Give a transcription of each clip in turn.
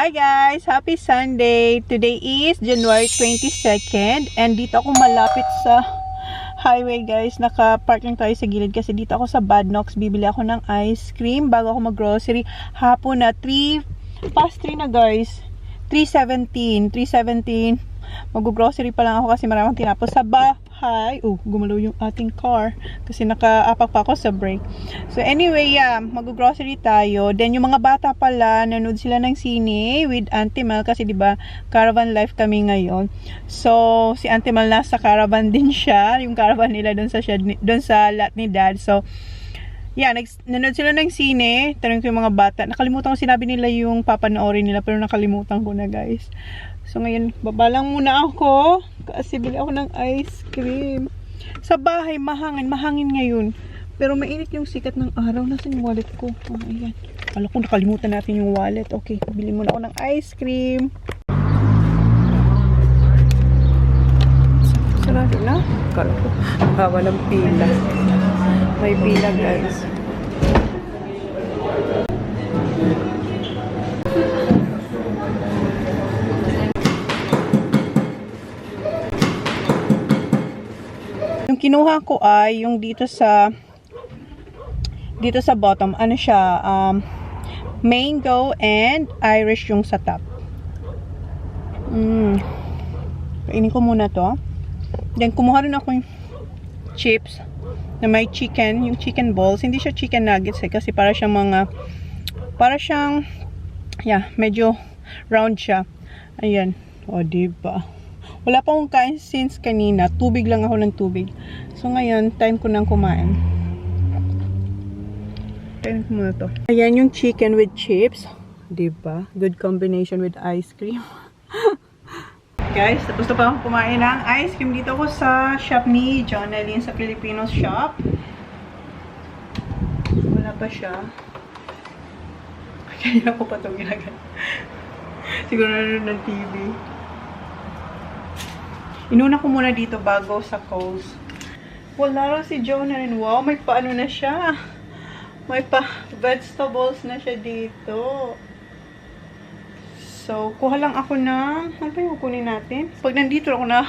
Hi guys! Happy Sunday! Today is January 22nd and dito ako malapit sa highway guys. Naka-park lang tayo sa gilid kasi dito ako sa Badnox. Bibili ako ng ice cream bago ako mag-grocery. Hapon na 3 na guys. 3:17. Mag-grocery pa lang ako kasi maraming tinapos sa bahay. Gumalaw yung ating car kasi naka-apak pa ako sa brake. So anyway, mag-grocery tayo. Then yung mga bata pala, nanood sila ng sine with Auntie Mel kasi 'di ba, caravan life kami ngayon. So si Auntie Mel nasa caravan din siya, yung caravan nila doon sa lot ni Dad. So nanood sila ng sine. Tanong ko yung mga bata. Nakalimutan ko sinabi nila yung papanoorin nila pero nakalimutan ko na guys. So ngayon, baba lang muna ako kasi bili ako ng ice cream. Sa bahay, mahangin ngayon. Pero mainit yung sikat ng araw. Nasaan yung wallet ko? Ayan. Alam ko, nakalimutan natin yung wallet. Okay, bili muna ako ng ice cream. Sarado na? Kala ko, walang pila. May pila guys. Yung kinuha ko ay yung dito sa bottom, ano siya, mango and Irish yung sa top. Kainin ko muna to. Then kumuha rin ako yung chips na may chicken, yung chicken balls. Hindi siya chicken nuggets kasi para siyang medyo round siya. Ayan. Diba? Wala pa akong kain since kanina. Tubig lang ako ng tubig. So ngayon, time ko nang kumain. Kainin ko muna to. Ayan yung chicken with chips. Diba? Good combination with ice cream. Guys, tapos na pa akong kumain ng ice cream. Dito ako sa shop ni Jonalyn sa Filipino shop. Wala pa siya. Kaya ko pa itong ginagano. Siguro nanonood ng TV. Inuna ko muna dito bago sa Coles. Wala raw si Jonalyn. Wow, may paano na siya. May vegetables na siya dito. So, kuha lang ako ng... Ano ba yung kunin natin? Pag nandito ako na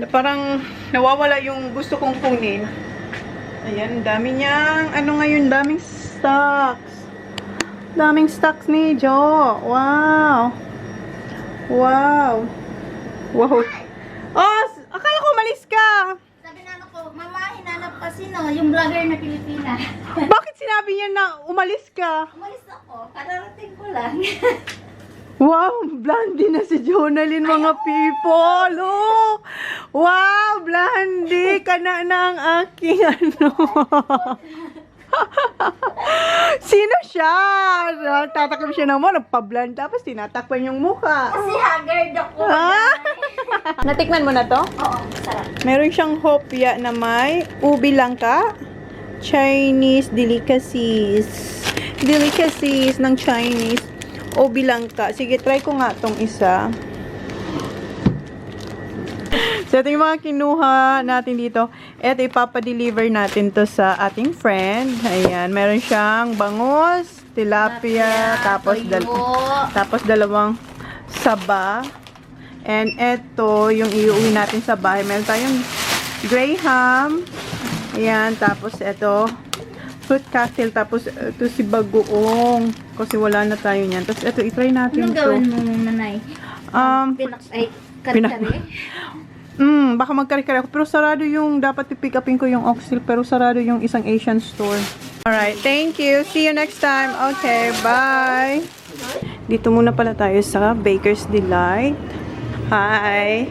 parang nawawala yung gusto kong kunin. Ayan, dami niyang... Ano ngayon? Daming stocks. Daming stocks ni Jo. Wow. Wow. Wow. Oh, akala ko umalis ka. Sabi na ko, mama, hinanap kasi yung vlogger na Pilipina. Bakit sinabi niya na umalis ka? Umalis ako, kararating ko lang. Wow, blondie na si Jonalyn mga people. Oh, wow, blondie ka na ng aking ano. Sino siya? Tatakam siya naman, nagpa-blonde tapos tinatakpan yung mukha. Kasi haggard ako. Natikman mo na to? Oo, sarap. Meron siyang hopya na may ubi langka, Chinese delicacies. Delicacies ng Chinese. Ubi langka. Sige, try ko nga tong isa. So, ito yung mga kinuha natin dito. Ito, ipapadeliver natin to sa ating friend. Ayan, meron siyang bangus, tilapia, tapos dalawang saba. And ito, yung iuwi natin sa bahay. Meron tayong graham. Ayan, tapos ito, fruit cocktail. Tapos ito si bagoong. Kasi wala na tayo niyan. Tapos ito, itry natin Anong gawin mo, nanay? Kare-kare? Baka magkari-kari ako. Pero sarado yung, dapat i-pick upin ko yung Oxhill. Pero sarado yung isang Asian store. Alright, thank you. See you next time. Okay, bye. Dito muna pala tayo sa Baker's Delight. Hi.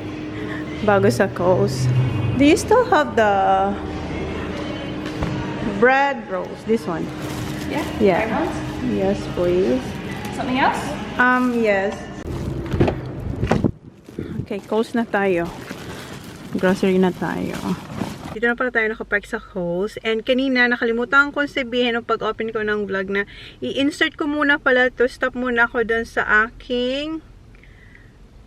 Bago sa Coles. Do you still have the bread rolls? This one? Yeah. Yes, please. Something else? Yes. Okay, Coles na tayo. Grocery na tayo. Dito na pala tayo nakapark sa Coles. And kanina, nakalimutan kong sabihin nung pag-open ko ng vlog na i-insert ko muna pala to. Stop muna ako dun sa aking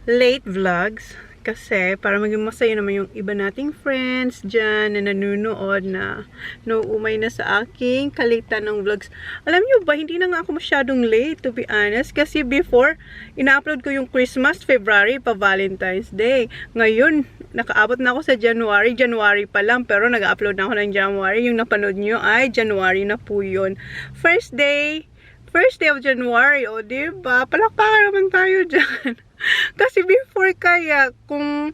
late vlogs. Kasi para maging masaya naman yung iba nating friends dyan na nanunood na nauumay na sa aking kalitan ng vlogs. Alam nyo ba, hindi na nga ako masyadong late to be honest. Kasi before, ina-upload ko yung Christmas, February, pa Valentine's Day. Ngayon, nakaabot na ako sa January. January pa lang, pero nag-upload na ako ng January. Yung napanood nyo ay January na po yun. First day of January, o diba? Palakpakan naman tayo dyan. Kasi before kaya, kung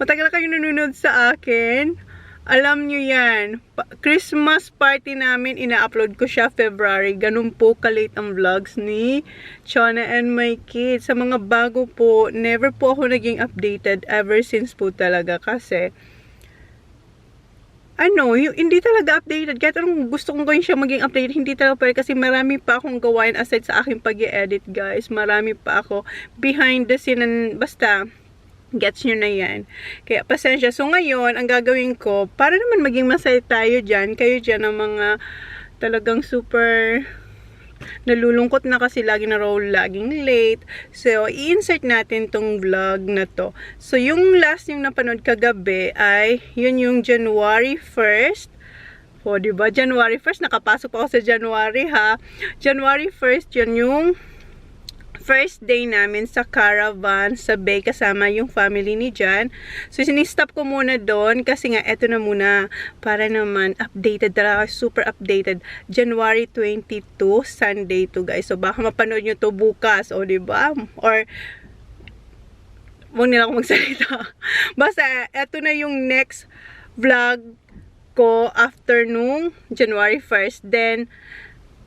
matagal kayo nanonood sa akin, alam nyo yan. Christmas party namin, ina-upload ko siya February. Ganun po kalate ang vlogs ni Chona and my kids. Sa mga bago po, never po ako naging updated ever since po talaga. Kasi, hindi talaga updated. Kahit anong gusto kong gawin siya maging updated, hindi talaga pwede kasi marami pa akong gawain aside sa aking pag-i-edit, guys. Marami pa ako behind the scene and basta, gets nyo na yan. Kaya pasensya. So ngayon, ang gagawin ko, para naman maging masaya tayo dyan, kayo dyan ang mga talagang super nalulungkot na kasi lagi na roll, laging late. So, i-insert natin tong vlog na to. So, yung last yung napanood kagabi ay, yun yung January 1st. O, diba? January 1st, nakapasok ako sa January, ha? January 1st, yun yung first day namin sa caravan sa Bay kasama yung family ni Jan. So, sinistop ko muna doon kasi nga eto na muna para naman updated talaga, super updated. January 22, Sunday to guys. So, baka mapanood nyo to bukas, o diba? Or, huwag nila akong magsalita. Basta, eto na yung next vlog ko after nung January 1st. Then,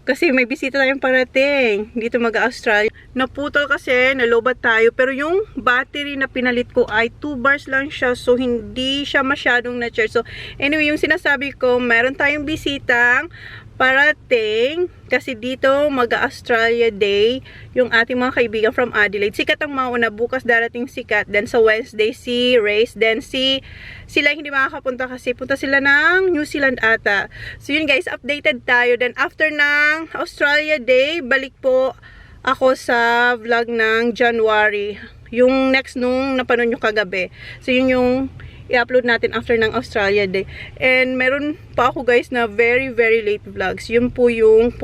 kasi may bisita tayong parating dito mag-Australia. Naputol kasi, nalobat tayo. Pero yung battery na pinalit ko ay 2 bars lang siya. So, hindi siya masyadong na-charge. So, anyway, yung sinasabi ko, meron tayong bisitang parating. Kasi dito mag-Australia Day yung ating mga kaibigan from Adelaide. Sikat ang mauna. Bukas darating sikat. Then sa Wednesday si Race. Then sila hindi makakapunta kasi punta sila ng New Zealand ata. So yun guys, updated tayo. Then after ng Australia Day, balik po ako sa vlog ng January. Yung next nung napanood nyo kagabi. So yun yung i-upload natin after ng Australia Day. And meron pa ako guys na very late vlogs. Yun po yung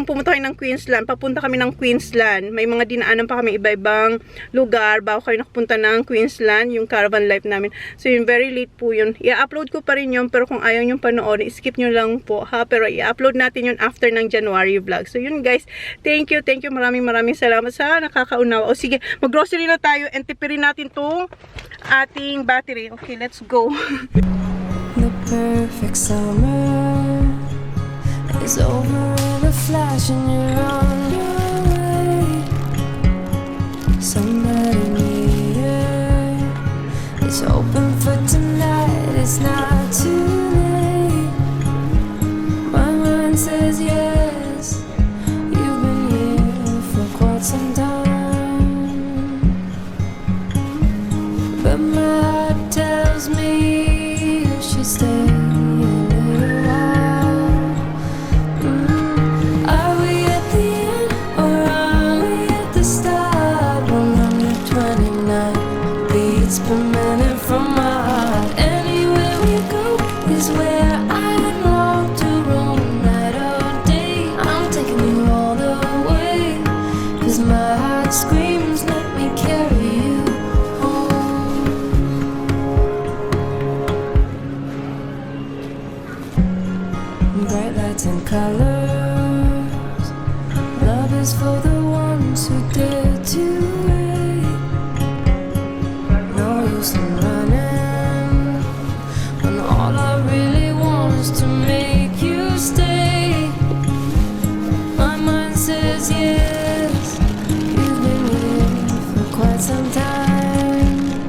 pumunta kayo ng Queensland. Papunta kami ng Queensland. May mga dinaanan pa kami iba-ibang lugar bago kayo nakapunta ng Queensland. Yung caravan life namin. So yun, very late po yun. I-upload ko pa rin yun. Pero kung ayaw nyo panoorin, skip nyo lang po ha. Pero i-upload natin yun after ng January vlog. So yun guys, thank you. Maraming salamat sa nakakaunawa. O sige, mag-grocery na tayo and tipirin natin tong ating battery. Okay, let's go. The perfect summer is over in a flash and you're on your way. Somebody near, it's open for tonight, it's not too late. My mind says yes, you've been here for quite some time, but my heart tells me you should stay. Screams, let me carry you home. Bright lights and colors, love is for the ones who dare to wait. No use in running when all I really want is to make you stay. My mind says yes, some time,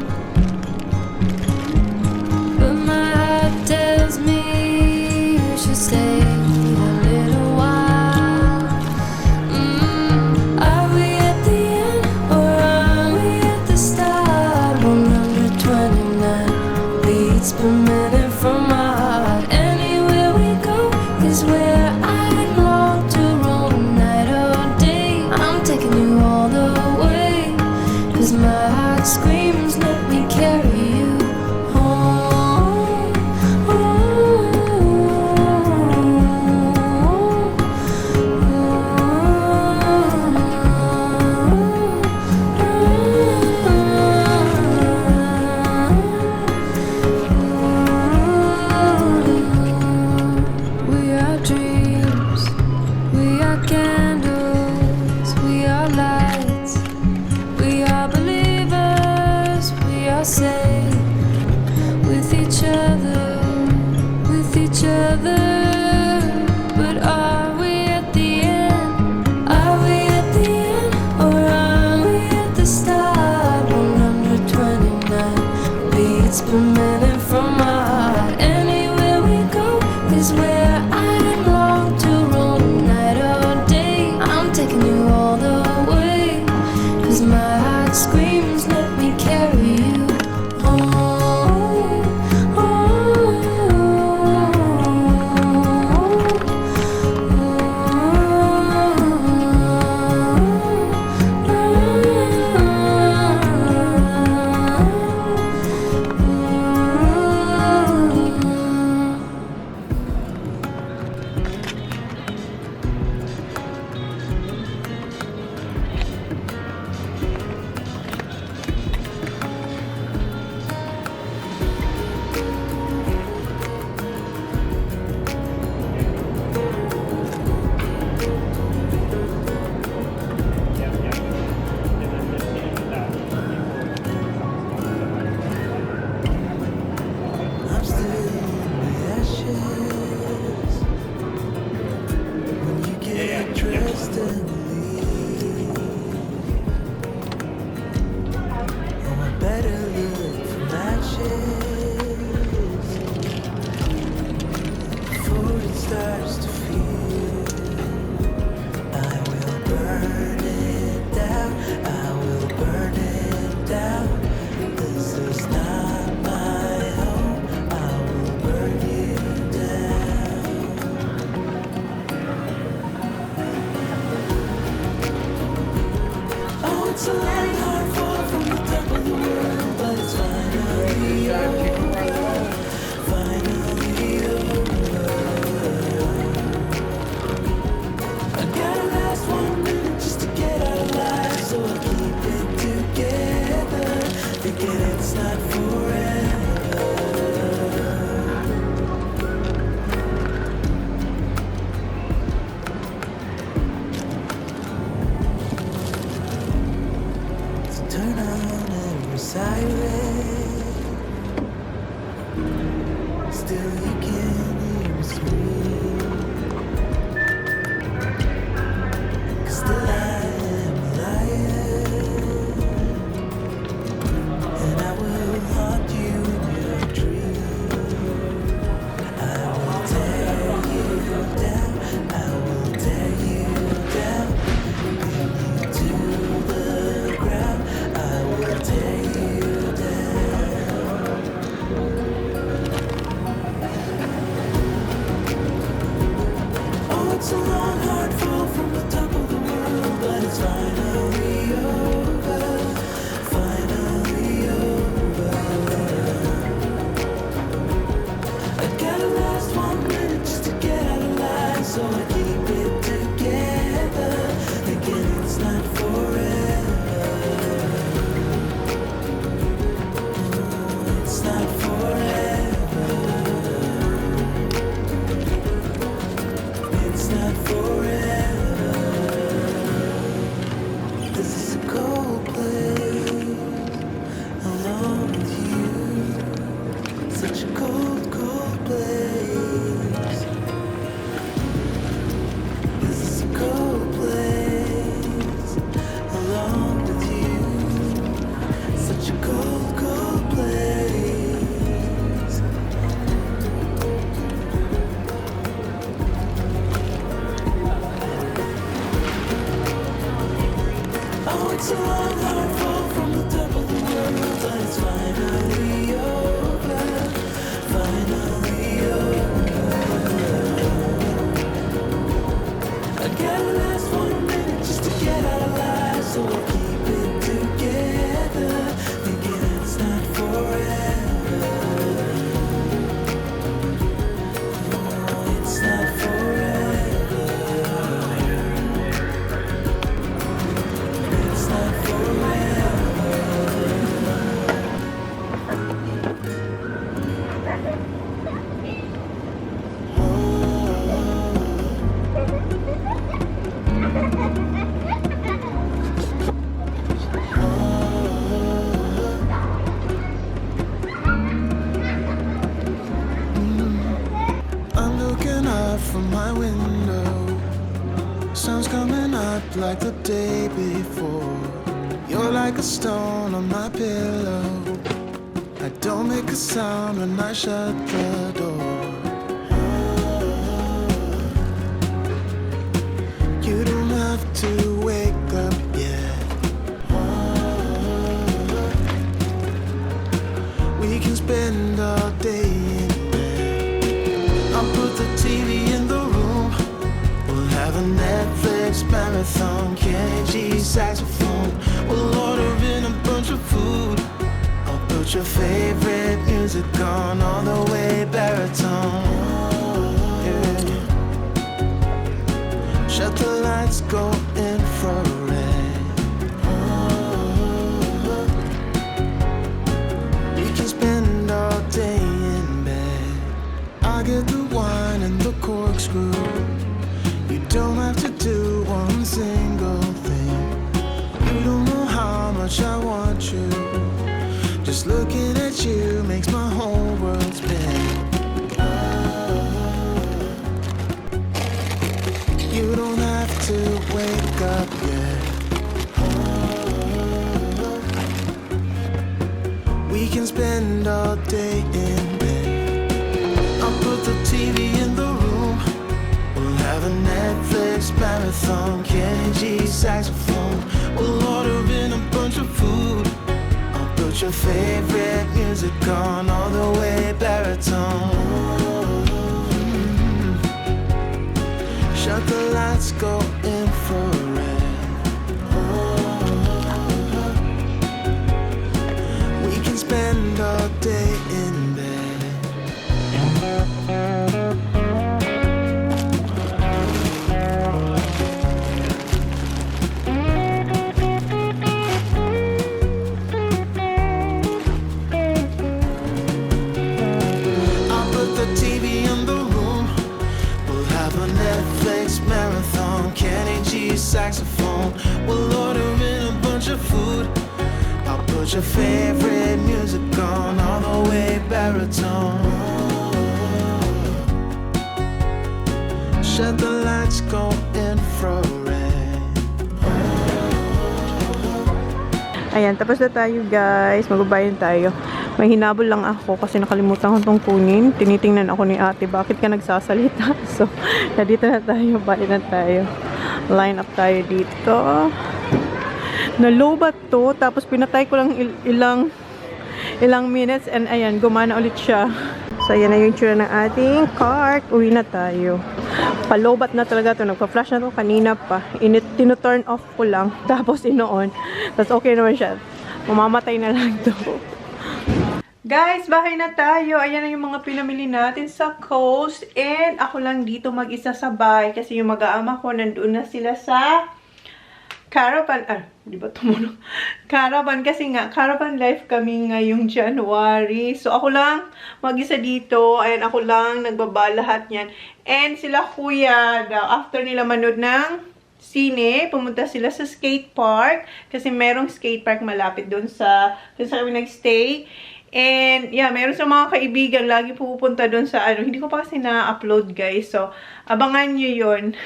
but my heart tells me you should stay a little while. candles, we are lights, we are believers, we are safe with each other, with each other. But are we at the end? Are we at the end? Or are we at the start? 129 beats per minute from my heart. Anywhere we go is where I long to roam. Night or day, I'm taking you all the way. 'Cause my heart screams, let me carry you home. I'm still in the ashes when you get dressed and leave. Oh, I better look for matches before it starts to feel. I will burn it down. I will burn it down. This is not my home. I will burn you down. Oh, it's a long hard fall from the top of the world, but it's finally over. Finally over. I got a last 1 minute just to get out alive, so I keep it together, thinking it's not forever. So turn on every siren, still you can hear me scream. 'Cause still I am a lion, and I will haunt you in your dream. I will tear you down. I will tear you down. Bring you to the ground. I will tear you down. Oh, it's a long, hard fall from the top of the world, but it's finally over. Finally over. I got a last 1 minute just to get out alive, so I keep it together, thinking it's not forever. It's not forever. It's not forever. This is a cold place, alone with you. Such a cold, cold place. This is a cold place, alone with you. Such a cold, cold place. Oh, it's a long, hard fall from the top of the world, but it's finally over. Finally over. I got a last 1 minute just to get out alive, so I keep it together, thinking it's not forever. Oh, it's not forever. It's not forever. coming up like the day before. You're like a stone on my pillow. I don't make a sound when I shut the door. You don't have to wake up yet. We can spend all day in bed. I'll put the TV in the room. We'll have a Netflix marathon. Kenny G saxophone. We'll order in a bunch of food. I'll put your favorite music on all the way baritone. Yeah. Shut the lights, go infrared. We can spend all day in bed. I'll get the wine and the corkscrew. You don't have to do one single thing. You don't know how much I want you. Just looking at you makes my whole world spin. You don't have to wake up yet. We can spend all day in bed. I'll put the TV in the room. We'll have a Netflix marathon. Kenny G saxophone. We'll order in a bunch of food. I'll put your favorite music on all the way baritone. Shut the lights, go infrared. We can spend all day in bed. I'll put the TV in the room. We'll have a Netflix marathon. Kenny G saxophone. We'll order in a bunch of food. I'll put your favorite music on all the way baritone. Shut the lights, go infrared. Ayan, tapos na tayo guys. Magbabayan tayo. May hinabol lang ako kasi nakalimutan ko itong kunin. Tinitingnan ako ni ate, bakit ka nagsasalita? So, dito na tayo. Bayan na tayo. Line up tayo dito. Nalobat to. Tapos pinatay ko lang ilang minutes. And ayan, gumana ulit siya. So, ayan na yung tsura ng ating cart. Uwi na tayo. Palobat na talaga to. Nagpa-flash na to kanina pa. Tino-turn off ko lang. Tapos ino-on. Tapos okay naman siya. Mamamatay na lang to. Guys, bahay na tayo. Ayan na yung mga pinamili natin sa coast. And ako lang dito mag-isa sa bahay. Kasi yung mag-aama ko, nandun na sila sa caravan. Di ba tumunog? Caravan. Kasi nga, caravan life kami ngayong January. So, ako lang mag-isa dito. Ayan, ako lang nagbaba lahat yan. And sila kuya, after nila manood ng sine, pumunta sila sa skate park. Kasi merong skate park malapit doon sa kami nag-stay. And, yeah, meron sa mga kaibigan, lagi pupunta doon sa, hindi ko pa kasi na-upload, guys. So, abangan nyo yun.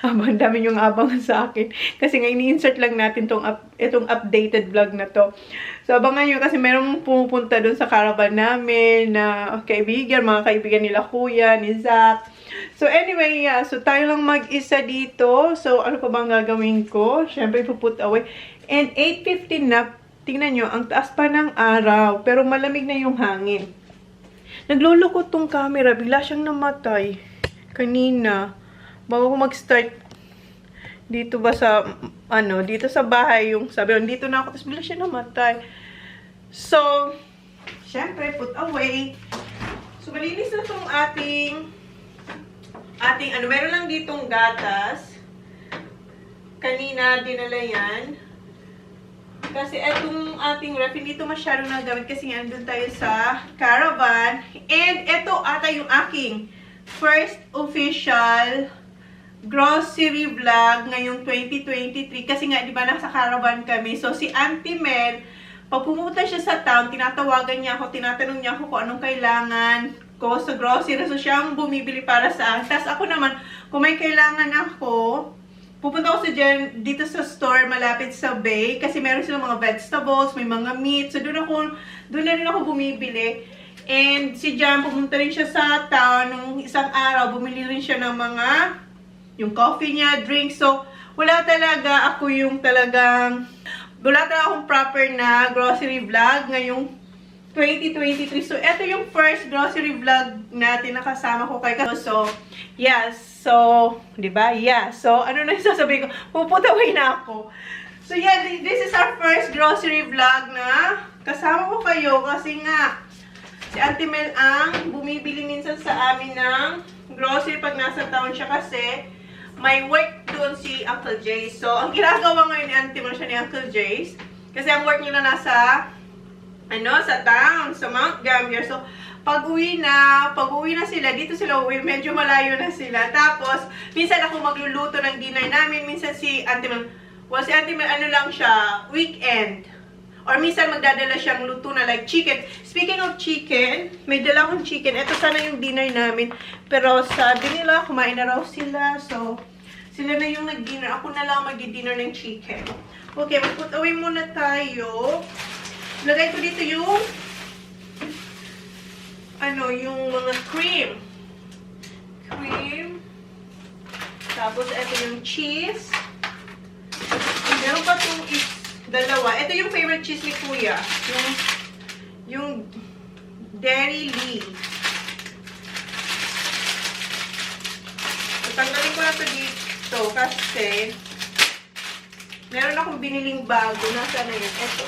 Ang dami yung abangan sa akin. Kasi nga, ini-insert lang natin itong updated vlog na to. So, abangan nyo kasi merong pupunta doon sa caravan namin na kaibigan, mga kaibigan nila kuya, ni Zach. So, anyway, yeah. So, tayo lang mag-isa dito. So, ano pa bang gagawin ko? Siyempre, puput away. And, 8:15 na. Tingnan nyo, ang taas pa ng araw, pero malamig na yung hangin. Naglulukot tong camera, bigla siyang namatay. Kanina, bago ko mag-start, dito ba sa, dito sa bahay, yung sabi, dito na ako, tapos bigla siya namatay. So, syempre, put away. So, malinis na tong ating, meron lang ditong gatas. Kanina, dinala yan. Kasi itong ating ref, hindi ito masyadong nagamit kasi andun tayo sa caravan. And ito ata yung aking first official grocery vlog ngayong 2023. Kasi nga, di ba, nasa caravan kami. So, si Auntie Mel, pag pumunta siya sa town, tinatawagan niya ako, tinatanong niya ako kung anong kailangan ko sa grocery. So, siya ang bumibili para sa akin. Tapos ako naman, kung may kailangan ako, pupunta ako dito sa store malapit sa Bay kasi meron silang mga vegetables, may mga meat. So doon na rin ako bumibili. And si Jan, pumunta rin siya sa town nung isang araw, bumili rin siya ng mga yung coffee niya, drinks. So wala talaga akong proper na grocery vlog ngayong 2023. So, ito yung first grocery vlog natin na kasama ko kay Kato. So, yes. So, di ba? Yeah. So, ano na yung sasabihin ko? Puputawin na ako. So, yeah. This is our first grocery vlog na kasama ko kayo kasi nga si Auntie Mel ang bumibili minsan sa amin ng grocery pag nasa town siya kasi may work doon si Uncle Jace. So, ang ginagawa ngayon ni Auntie Mel siya ni Uncle Jace kasi ang work niya na nasa sa town, sa Mount Gambier. So, pag-uwi na sila, dito sila uwi, medyo malayo na sila. Tapos, minsan ako magluluto ng dinner namin. Minsan si Auntie Mel, si Auntie Mel, lang siya, weekend. Or minsan magdadala siyang luto na like chicken. Speaking of chicken, may dala akong chicken. Ito sana yung dinner namin. Pero sabi nila, kumain na raw sila. So, sila na yung nag-dinner. Ako na lang mag-dinner ng chicken. Okay, mag-put away muna tayo. Lagay ko dito yung yung mga cream. Tapos ito yung cheese. Meron pa itong dalawa. Ito yung favorite cheese ni Kuya. Yung Dairy Lee. Tanggalin ko na ito dito kasi meron akong biniling bago. Nasaan na yun? Ito.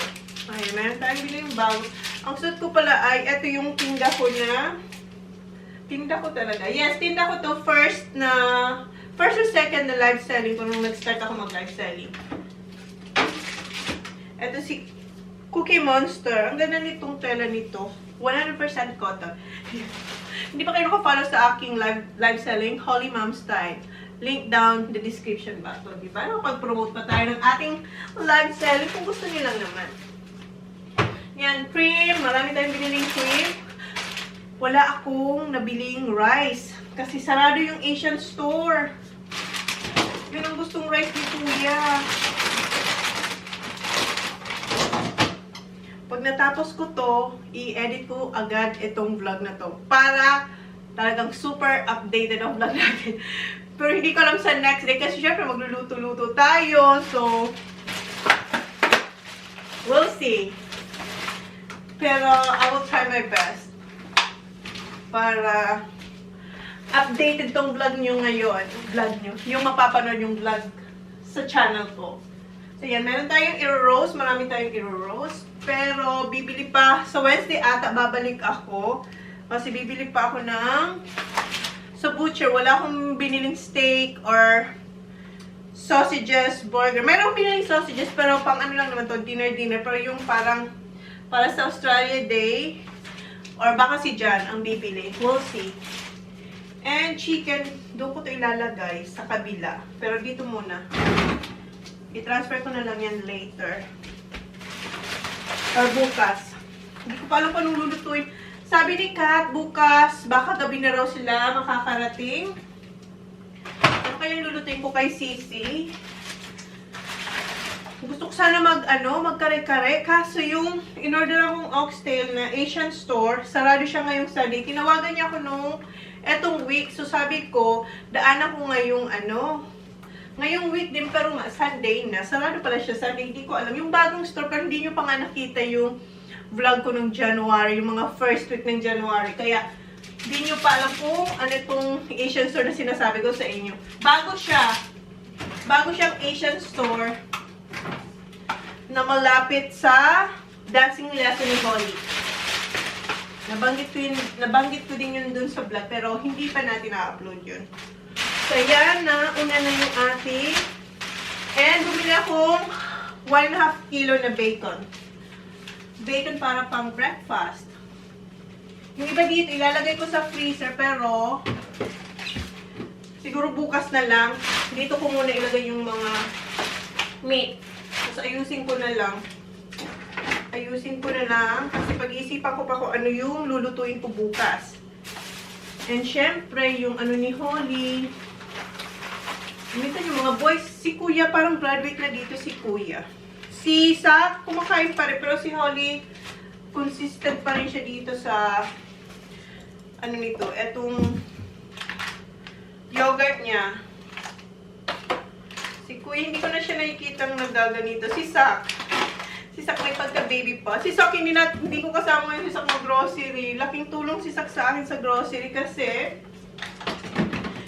Ay, meron tayong biniling bago. Ang suot ko pala ay, ito yung tinda ko na. Tinda ko talaga. Yes, tinda ko to first or second na live selling ko nung nag-start ako mag-live selling. Ito si Cookie Monster. Ang ganda nitong tela nito. 100% cotton. Hindi pa kayo nakafollow sa aking live selling, Holy Mom Style. Link down the description box. So, diba? Pag-promote pa tayo ng ating live selling kung gusto nilang naman. Yan, cream. Marami tayong biniling cream. Wala akong nabiling rice. Kasi sarado yung Asian store. Yun ang gustong rice ni Kuya. Pag natapos ko to, i-edit ko agad itong vlog na to. Para talagang super updated ang vlog natin. Pero hindi ko alam sa next day. Kasi syempre magluluto-luto tayo. So, we'll see. Pero, I will try my best para updated tong vlog nyo ngayon. Yung mapapanood yung vlog sa channel ko. So, yan. Meron tayong i-roast. Marami tayong i-roast. Pero, bibili pa. Sa Wednesday ata, babalik ako. Kasi bibili pa ako ng sa butcher. Wala akong biniling steak or sausages, burger. Meron akong biniling sausages, pero pang ano lang naman to, dinner. Pero yung parang para sa Australia Day, or baka si Jan ang bibili. We'll see. And chicken, doon ko ito ilalagay sa kabila. Pero dito muna. I-transfer ko na lang yan later. Or bukas. Hindi ko pa alam paano lulutuin. Sabi ni Kat, bukas, baka gabi na raw sila makakarating. Ano kayang lulutuin ko kay Sisi? Gusto ko sana magkare-kare. Kaso yung in-order akong oxtail na Asian store, sarado siya ngayong Sunday. Tinawagan niya ako nung etong week. So sabi ko, daan ako ngayong week din, pero Sunday na. Sarado pala siya Sunday. Hindi ko alam. Yung bagong store, pero hindi nyo pa nga nakita yung vlog ko nung January, yung mga first week ng January. Kaya, hindi nyo pa alam kung ano itong Asian store na sinasabi ko sa inyo. Bago siyang Asian store na malapit sa dancing lesson ni Holly. Nabanggit ko din yun dun sa vlog, pero hindi pa natin na-upload yun. So, yan na. Una na yung ating. And, bumili akong 1.5 kilo na bacon. Bacon para pang breakfast. Yung iba dito, ilalagay ko sa freezer, pero siguro bukas na lang. Dito ko muna ilagay yung mga meat. So, ayusin ko na lang. Kasi pag-iisipan ko pa kung ano yung lulutuin ko bukas. And syempre, yung ano ni Holly. Minsan yung mga boys, si Kuya, parang graduate na dito si Kuya. Si Sak, kumakain pa rin, pero si Holly, consistent pa rin siya dito sa, ano nito, etong yogurt niya. Si Kuya, hindi ko na siya nakikitang nagaganito. Si Sak may pagka-baby pa. Si Sak, hindi ko kasama ngayon si Sak mag-grocery. Laking tulong si Sak sa akin sa grocery kasi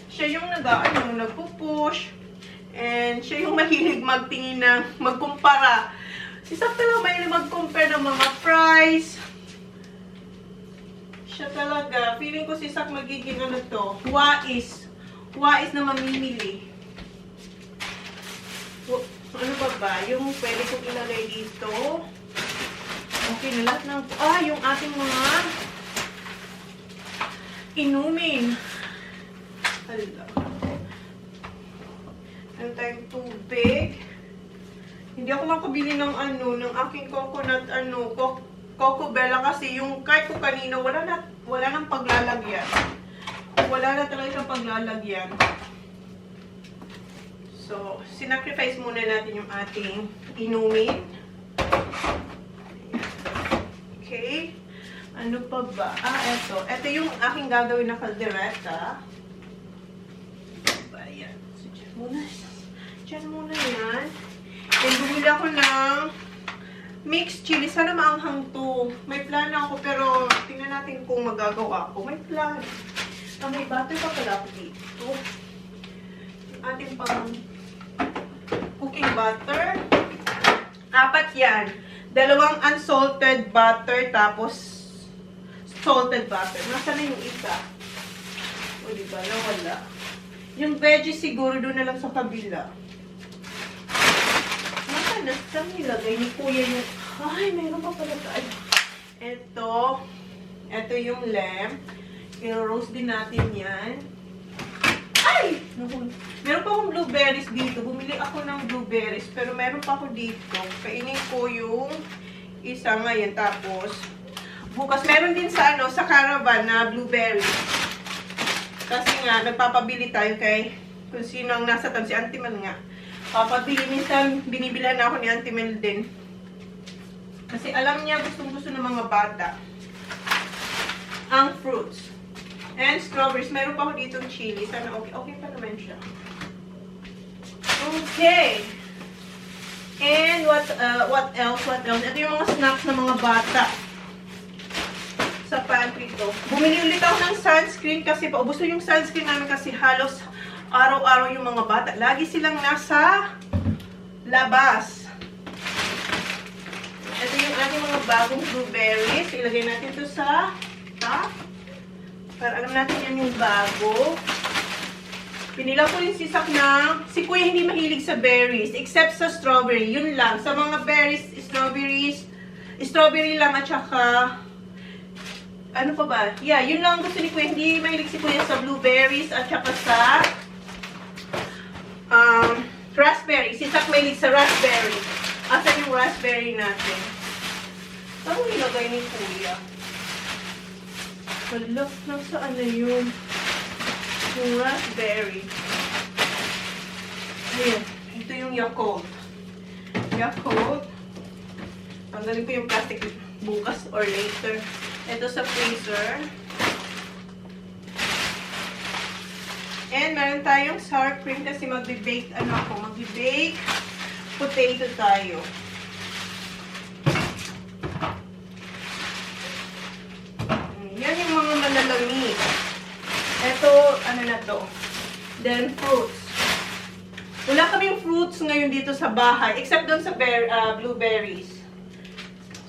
siya yung nagpupush. And siya yung mahilig magtingin na magkumpara. Si Sak talaga mahilig mag-compare ng mga price. Siya talaga. Feeling ko si Sak magiging ano to. Wais na mamimili. Ano ba? Yung pwede kong ilagay dito. Okay na lahat ng... yung ating mga inumin. Hala. Ano tayong tubig. Hindi ako makabili ng ng aking coconut, Coco Bella kasi yung kahit ko kanina, wala nang paglalagyan. Wala na talaga siyang paglalagyan. So, sinacrifice muna natin yung ating inumin. Okay. Ano pa ba? Eto. Ito yung aking gagawin na kaldereta. Ayan. So, dyan muna yan. Then, bumili ako ng mixed chili. Sana maanghang to. May plan ako, pero tingnan natin kung magagawa ko. May plan. May butter pa pala ako dito. Yung ating pang cooking butter. 4 yan. 2 unsalted butter, tapos salted butter. Nasaan na yung isa? O, diba? Nawala. Yung veggie siguro doon na lang sa kabila. Nasaan na? Saan nilagay ni Kuya yung... Ay, mayroon pa pala tayo. Ito yung lamb. I-roast din natin yan. Ay! Meron pa akong blueberries dito. Bumili ako ng blueberries. Pero meron pa ako dito. Kainin ko yung isa ngayon. Tapos, bukas meron din sa sa caravan na blueberries. Kasi nga, nagpapabili tayo kay kung sino ang nasa tan. Si Auntie Mel nga. Papabili. Minsan, binibilan na ako ni Auntie Mel din. Kasi alam niya, gustong-gusto ng mga bata. Ang fruits. And strawberries. Meron pa ako dito ng chili. Sana okay pa naman siya. Okay. And what else? Ito yung mga snacks ng mga bata. Sa pantry ko. Bumili ulit ako ng sunscreen kasi paubos na yung sunscreen namin kasi halos araw-araw yung mga bata. Lagi silang nasa labas. Ito yung ating mga bagong blueberries. Ilagay natin ito sa top. Para alam natin yan yung bago. Pinila ko yung sisak na si Kuya hindi mahilig sa berries except sa strawberry. Yun lang. Sa mga berries, strawberry lang at saka ano pa ba? Yeah, yun lang gusto ni Kuya. Hindi mahilig si Kuya sa blueberries at saka sa raspberry. Si Sak mahilig sa raspberry. Asan yung raspberry natin? Saan nilagay ni Kuya? Wala, nasaan na yun? Yung raspberry. Ayan, ito yung Yakult. Yakult. Tanggalin ko yung plastic bukas or later. Ito sa freezer. And meron tayong sour cream kasi magbe-bake, magbe-bake potato tayo. Yan yung mga malalamig. Ito, na to. Then, fruits. Wala kaming fruits ngayon dito sa bahay, except doon sa blueberries.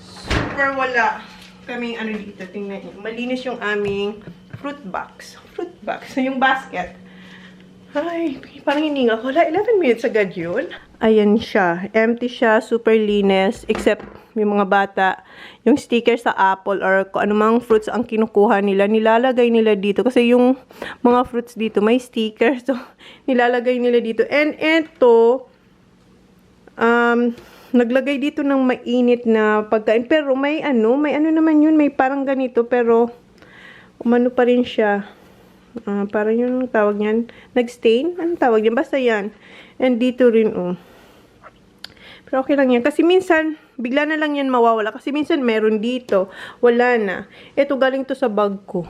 Super wala kaming dito. Tingnan nyo. Malinis yung aming fruit box. Yung basket. Ay, parang hininga ko. 11 minutes agad yun. Ayan siya. Empty siya. Super linis. Except yung mga bata, yung sticker sa apple or kung anumang fruits ang kinukuha nila, nilalagay nila dito. Kasi yung mga fruits dito may sticker. So, nilalagay nila dito. And ito, naglagay dito ng mainit na pagkain. Pero may ano naman yun. May parang ganito. Pero, umano pa rin siya. Parang yung tawag niyan, nag-stain. Anong tawag niyan? Basta yan. And dito rin, oh. Pero okay lang yan. Kasi minsan, bigla na lang yan mawawala. Kasi minsan meron dito. Wala na. Ito, galing to sa bag ko.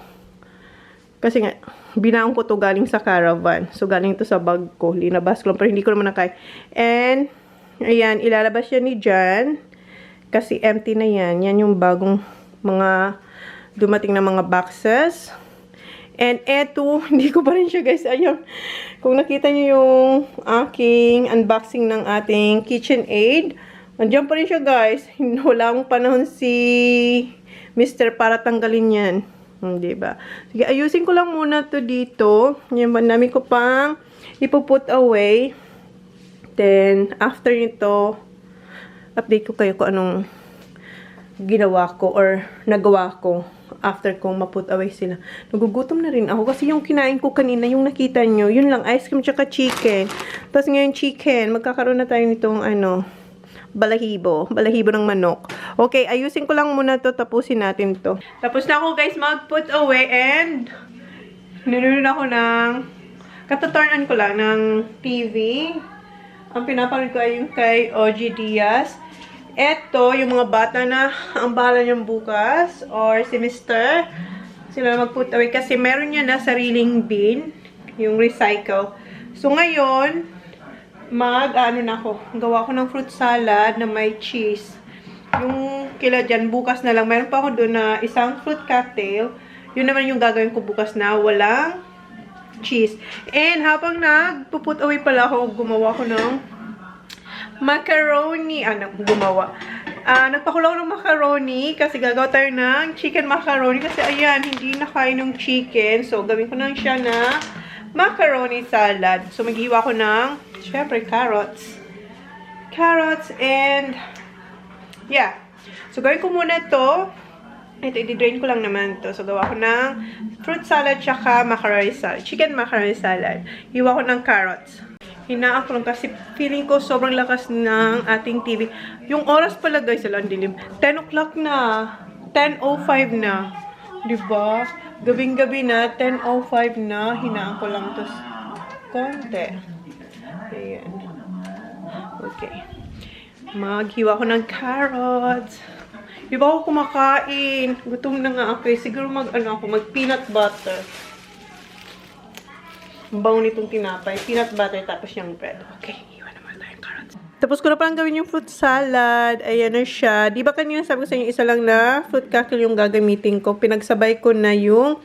Kasi nga, binaon ko to galing sa caravan. So, galing to sa bag ko. Linabas ko lang. Pero hindi ko naman nakay. And, ayan, ilalabas yan ni Jan. Kasi empty na yan. Yan yung bagong mga dumating na mga boxes. And eto, hindi ko pa rin siya guys. Ayun. Kung nakita niyo yung aking unboxing ng ating KitchenAid, andyan pa rin siya guys. Wala akong panahon si Mr. para tanggalin yan. Diba? Sige, ayusin ko lang muna to dito. Yan, namin ko pang ipuput away. Then, after nito, update ko kayo kung anong ginawa ko or nagawa ko after kong ma-put away sila. Nagugutom na rin ako kasi yung kinain ko kanina, yung nakita nyo, yun lang, ice cream tsaka chicken. Tapos ngayon chicken, magkakaroon na tayo nitong balahibo ng manok. Okay, ayusin ko lang muna to, tapusin natin to. Tapos na ako guys mag-put away and nanonood ako ng kataturnan ko lang ng TV. Ang pinapanood ko ay yung kay OG Diaz. Eto, yung mga bata na ang bahala niyang bukas or si Mr. Sila mag-put away kasi meron niya na sariling bin, yung recycle. So ngayon, na ako. Gawa ko ng fruit salad na may cheese. Yung kila dyan, bukas na lang. Meron pa ako doon na isang fruit cocktail. Yun naman yung gagawin ko bukas na walang cheese. And habang nagpuput away pala ako, gumawa ko ng macaroni. Nagpakulaw ng macaroni kasi gagawa tayo ng chicken macaroni kasi ayan, hindi nakain ng chicken. So, gawin ko na siya na macaroni salad. So, maghiwa ko ng, syempre, carrots. Carrots and, yeah. So, gawin ko muna to. Ito, i-drain ko lang naman to. So, gawa ko ng fruit salad tsaka macaroni salad. Chicken macaroni salad. Hiwa ko ng carrots. Hinaan ko lang kasi feeling ko sobrang lakas ng ating TV. Yung oras pala guys, alam dilim. 10 o'clock na. 10:05 na. Diba? Gabing-gabi na. 10:05 na. Hinaan ko lang to konti. Ayan. Okay. Maghiwa ko ng carrots. Diba ako kumakain? Gutom na nga ako. Siguro mag peanut butter. Ang bango nitong tinapay. Peanut butter tapos yung bread. Okay, iwan naman tayo carrots. Tapos ko na palang gawin yung fruit salad. Ayan na siya. Di ba kanina sabi ko sa inyo isa lang na fruit cocktail yung gagamitin ko. Pinagsabay ko na yung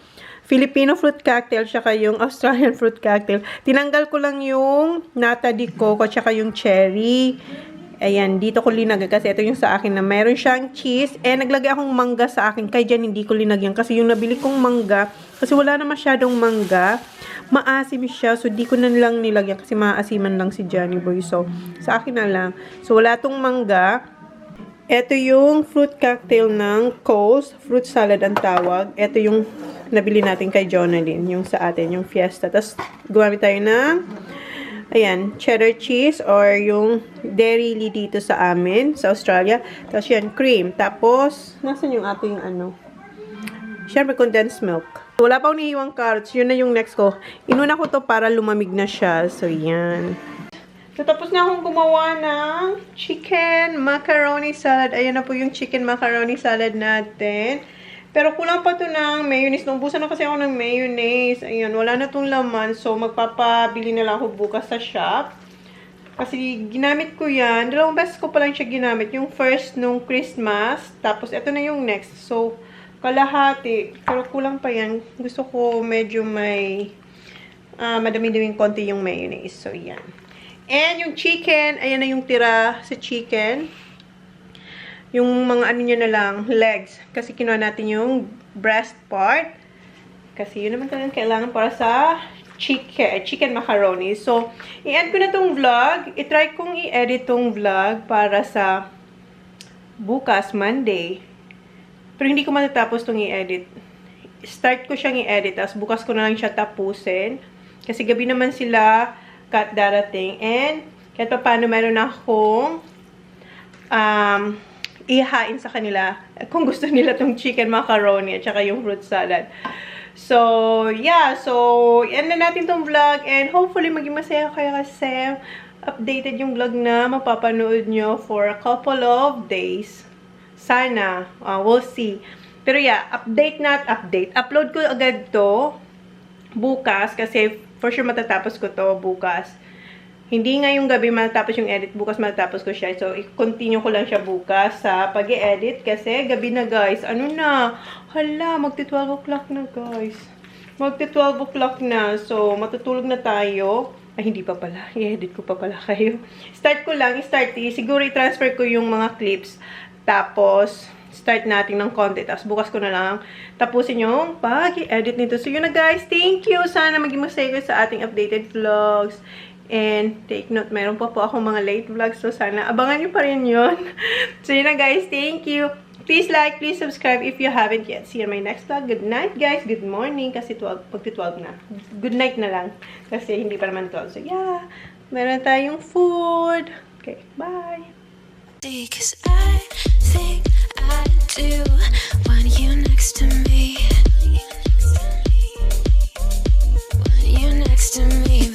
Filipino fruit cocktail tsaka yung Australian fruit cocktail. Tinanggal ko lang yung nata de coco tsaka yung cherry. Ayan, dito ko linagay kasi ito yung sa akin na meron siyang cheese. Naglagay akong mangga sa akin. Kaya dyan hindi ko linagyan kasi yung nabili kong mangga, kasi wala na masyadong mangga, maasim siya. So, di ko na lang nilagyan kasi maaasiman lang si Johnny Boy. So, sa akin na lang. So, wala tong mangga. Ito yung fruit cocktail ng Coles. Fruit salad ang tawag. Ito yung nabili natin kay Jonalyn. Yung sa atin, yung Fiesta. Tapos, gumamit tayo ng ayan, cheddar cheese or yung dairy dito sa amin, sa Australia. Tapos yan, cream. Tapos, nasan yung ating syempre, condensed milk. Wala pa akong nihiwang carrots. Yun na yung next ko. Inuna ko to para lumamig na siya. So, yan. So, tapos na akong gumawa ng chicken macaroni salad. Ayan na po yung chicken macaroni salad natin. Pero kulang pa to ng mayonnaise. Naubusan na kasi ako ng mayonnaise. Ayan, wala na tong laman. So, magpapabili na lang ako bukas sa shop. Kasi ginamit ko yan. 2 beses ko pa lang siya ginamit. Yung first nung Christmas. Tapos, ito na yung next. So, kalahati. Pero kulang pa yan. Gusto ko medyo may madami-daming konti yung mayonnaise. So, yan. And yung chicken. Ayan na yung tira sa chicken. Yung mga ano niya na lang, legs. Kasi kinuha natin yung breast part. Kasi yun naman talagang kailangan para sa chicken macaroni. So, i-end ko na tong vlog. I-try kong i-edit tong vlog para sa bukas, Monday. Pero hindi ko matatapos tong i-edit. Start ko siyang i-edit. Tapos bukas ko na lang siya tapusin. Kasi gabi naman sila darating. And, kahit pa paano meron akong ihain sa kanila kung gusto nila tong chicken macaroni at saka yung fruit salad. So, yeah. So, end na natin tong vlog. And hopefully, maging masaya kayo kasi updated yung vlog na mapapanood nyo for a couple of days. Sana. We'll see. Pero yeah, update. Upload ko agad to bukas kasi for sure matatapos ko to bukas. Hindi ngayong gabi matatapos yung edit. Bukas matatapos ko siya. So, i-continue ko lang siya bukas sa pag-i-edit. Kasi gabi na, guys. Ano na? Hala, magti-12 o'clock na, guys. Magti-12 o'clock na. So, matutulog na tayo. Ay, hindi pa pala. I-edit ko pa pala kayo. Start ko lang. Siguro i-transfer ko yung mga clips. Tapos, start natin ng content. Tapos, bukas ko na lang tapusin yung pag-i-edit nito. So, yun na, guys. Thank you. Sana maging masaya kayo sa ating updated vlogs. And take note, meron pa po akong mga late vlogs. So, sana abangan nyo pa rin yun. So, yun na, guys. Thank you. Please like, please subscribe if you haven't yet. See you in my next vlog. Good night, guys. Good morning. Kasi pagti-12 na. Good night na lang. Kasi hindi pa naman 12. So, yeah. Meron tayong food. Okay, bye. Cause I think I do want you next to me. Want you next to me.